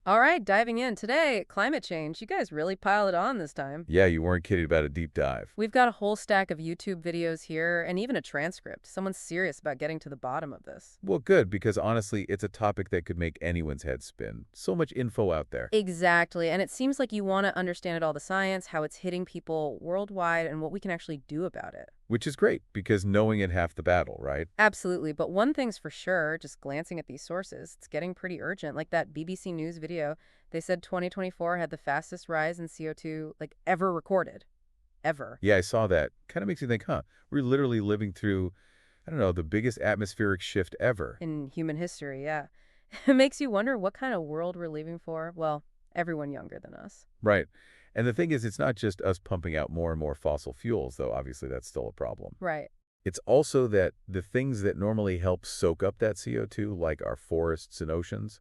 All right, diving in. Today, climate change. You guys really piled it on this time. Yeah, you weren't kidding about a deep dive. We've got a whole stack of YouTube videos here and even a transcript. Someone's serious about getting to the bottom of this. Well, good, because honestly, it's a topic that could make anyone's head spin. So much info out there. Exactly. And it seems like you want to understand it all the science, how it's hitting people worldwide, and what we can actually do about it. Which is great, because knowing it half the battle, right? Absolutely. But one thing's for sure, just glancing at these sources, it's getting pretty urgent. Like that BBC News video, they said 2024 had the fastest rise in CO2 like ever recorded. Ever. Yeah, I saw that. Kind of makes you think, huh, we're literally living through, I don't know, the biggest atmospheric shift ever. In human history, yeah. It makes you wonder what kind of world we're leaving for. Well, everyone younger than us. Right. And the thing is, it's not just us pumping out more and more fossil fuels, though obviously that's still a problem. Right. It's also that the things that normally help soak up that CO2, like our forests and oceans,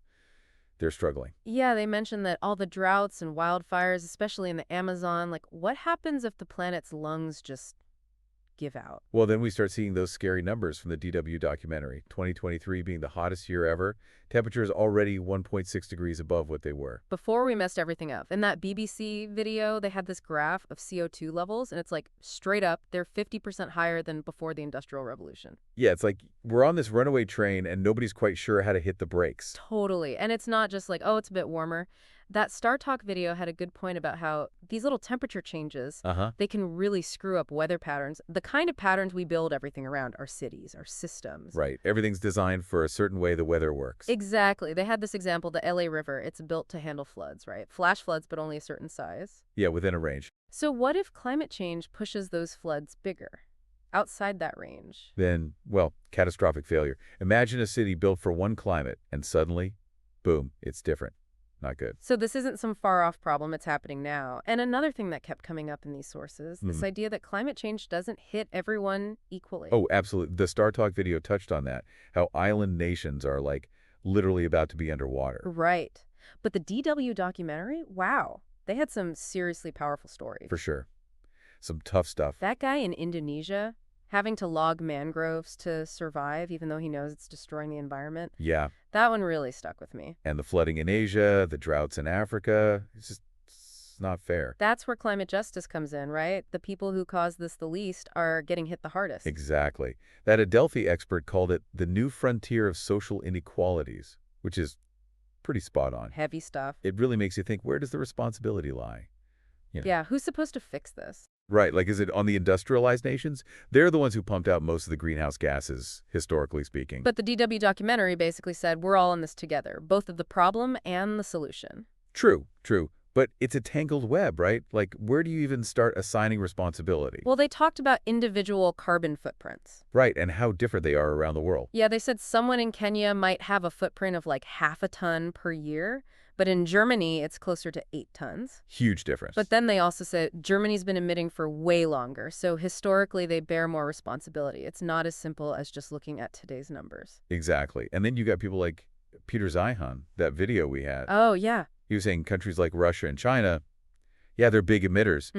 they're struggling. Yeah, they mentioned that all the droughts and wildfires, especially in the Amazon, like what happens if the planet's lungs just give out? Well, then we start seeing those scary numbers from the DW documentary, 2023 being the hottest year ever. Temperatures already 1.6 degrees above what they were. Before we messed everything up. In that BBC video, they had this graph of CO2 levels, and it's like straight up, they're 50% higher than before the Industrial Revolution. Yeah, it's like we're on this runaway train and nobody's quite sure how to hit the brakes. Totally. And it's not just like, oh, it's a bit warmer. That Star Talk video had a good point about how these little temperature changes, Uh-huh. they can really screw up weather patterns. The kind of patterns we build everything around, our cities, our systems. Right. Everything's designed for a certain way the weather works. Exactly. They had this example, the LA River. It's built to handle floods, right? Flash floods, but only a certain size. Yeah, within a range. So what if climate change pushes those floods bigger, outside that range? Then, well, catastrophic failure. Imagine a city built for one climate and suddenly, boom, it's different. Not good. So this isn't some far-off problem, it's happening now. And another thing that kept coming up in these sources, this idea that climate change doesn't hit everyone equally. Oh, absolutely. The Star Talk video touched on that. How island nations are like literally about to be underwater. Right. But the DW documentary, wow, they had some seriously powerful stories. For sure. Some tough stuff. That guy in Indonesia, having to log mangroves to survive, even though he knows it's destroying the environment, Yeah. that one really stuck with me. And the flooding in Asia, the droughts in Africa, it's not fair. That's where climate justice comes in, right? The people who cause this the least are getting hit the hardest. Exactly. That Adelphi expert called it the new frontier of social inequalities, which is pretty spot on. Heavy stuff. It really makes you think, where does the responsibility lie? You know. Yeah, who's supposed to fix this? Right, like is it on the industrialized nations? They're the ones who pumped out most of the greenhouse gases, historically speaking. But the DW documentary basically said we're all in this together, both of the problem and the solution. True, true. But it's a tangled web, right? Like, where do you even start assigning responsibility? Well, they talked about individual carbon footprints. Right, and how different they are around the world. Yeah, they said someone in Kenya might have a footprint of like half a ton per year, but in Germany, it's closer to 8 tons. Huge difference. But then they also said Germany's been emitting for way longer, so historically they bear more responsibility. It's not as simple as just looking at today's numbers. Exactly. And then you got people like Peter Zeihan, that video we had. Oh, yeah. He was saying countries like Russia and China, yeah, they're big emitters,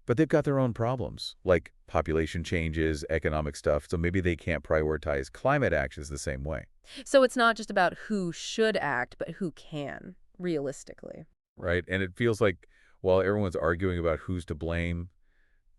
but they've got their own problems, like population changes, economic stuff, so maybe they can't prioritize climate actions the same way. So it's not just about who should act, but who can, realistically. Right? And it feels like while everyone's arguing about who's to blame,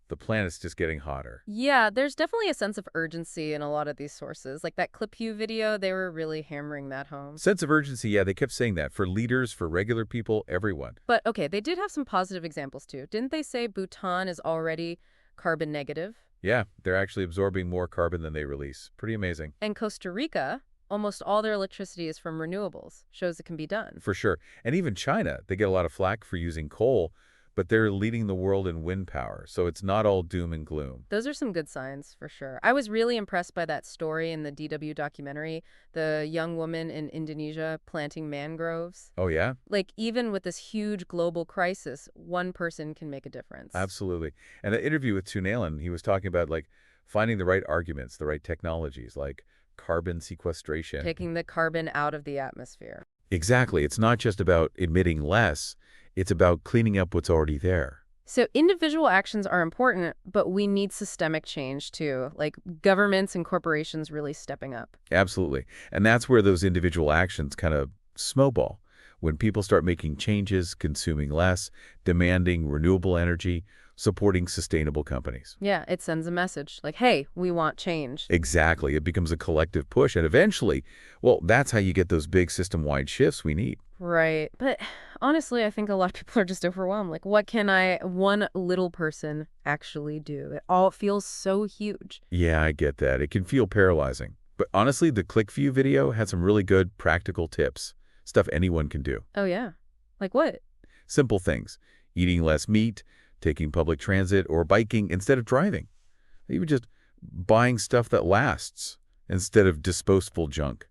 the planet's just getting hotter. Yeah, there's definitely a sense of urgency in a lot of these sources. Like that Clip You video, they were really hammering that home. Sense of urgency, yeah, they kept saying that for leaders, for regular people, everyone. But okay, they did have some positive examples too. Didn't they say Bhutan is already carbon negative? Yeah, they're actually absorbing more carbon than they release. Pretty amazing. And Costa Rica, almost all their electricity is from renewables. Shows it can be done. For sure. And even China, they get a lot of flack for using coal, but they're leading the world in wind power, so it's not all doom and gloom. Those are some good signs, for sure. I was really impressed by that story in the DW documentary, the young woman in Indonesia planting mangroves. Oh, yeah? Like, even with this huge global crisis, one person can make a difference. Absolutely. And the interview with Tunalen, he was talking about, like, finding the right arguments, the right technologies, like carbon sequestration. Taking the carbon out of the atmosphere. Exactly. It's not just about emitting less. It's about cleaning up what's already there. So individual actions are important, but we need systemic change too, like governments and corporations really stepping up. Absolutely. And that's where those individual actions kind of snowball. When people start making changes, consuming less, demanding renewable energy, supporting sustainable companies. Yeah, it sends a message like, hey, we want change. Exactly. It becomes a collective push, and eventually, well, that's how you get those big system-wide shifts we need. Right. But honestly, I think a lot of people are just overwhelmed. Like, what can one little person, actually do? It all feels so huge. Yeah, I get that. It can feel paralyzing. But honestly, the ClickView video had some really good practical tips, stuff anyone can do. Oh, yeah. Like what? Simple things: eating less meat, taking public transit, or biking instead of driving. Even just buying stuff that lasts instead of disposable junk.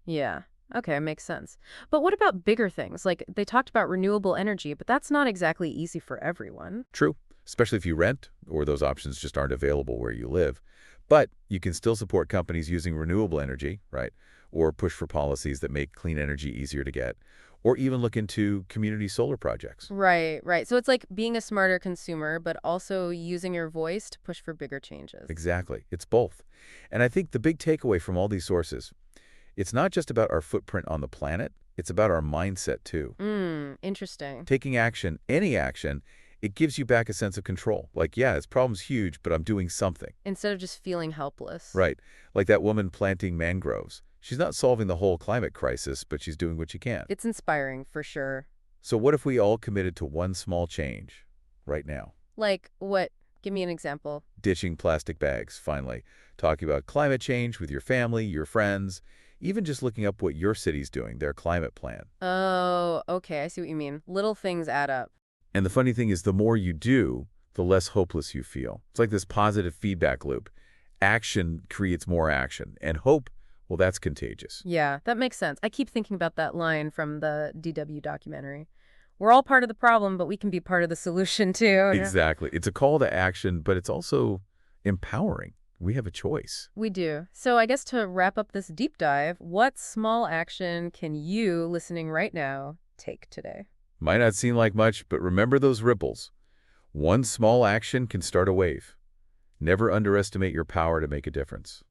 Yeah. Okay, makes sense. But what about bigger things? Like they talked about renewable energy, but that's not exactly easy for everyone. True, especially if you rent or those options just aren't available where you live. But you can still support companies using renewable energy, right? Or push for policies that make clean energy easier to get, or even look into community solar projects. Right, right. So it's like being a smarter consumer, but also using your voice to push for bigger changes. Exactly. It's both. And I think the big takeaway from all these sources, it's not just about our footprint on the planet, it's about our mindset too. Interesting. Taking action, any action, it gives you back a sense of control. Like, yeah, this problem's huge, but I'm doing something. Instead of just feeling helpless. Right. Like that woman planting mangroves. She's not solving the whole climate crisis, but she's doing what she can. It's inspiring, for sure. So what if we all committed to one small change right now? Like what? Give me an example. Ditching plastic bags, finally. Talking about climate change with your family, your friends, even just looking up what your city's doing, their climate plan. Oh, okay. I see what you mean. Little things add up. And the funny thing is, the more you do, the less hopeless you feel. It's like this positive feedback loop. Action creates more action, and hope, well, that's contagious. Yeah, that makes sense. I keep thinking about that line from the DW documentary. We're all part of the problem, but we can be part of the solution too. Yeah. Exactly. It's a call to action, but it's also empowering. We have a choice. We do. So I guess to wrap up this deep dive, what small action can you, listening right now, take today? Might not seem like much, but remember those ripples. One small action can start a wave. Never underestimate your power to make a difference.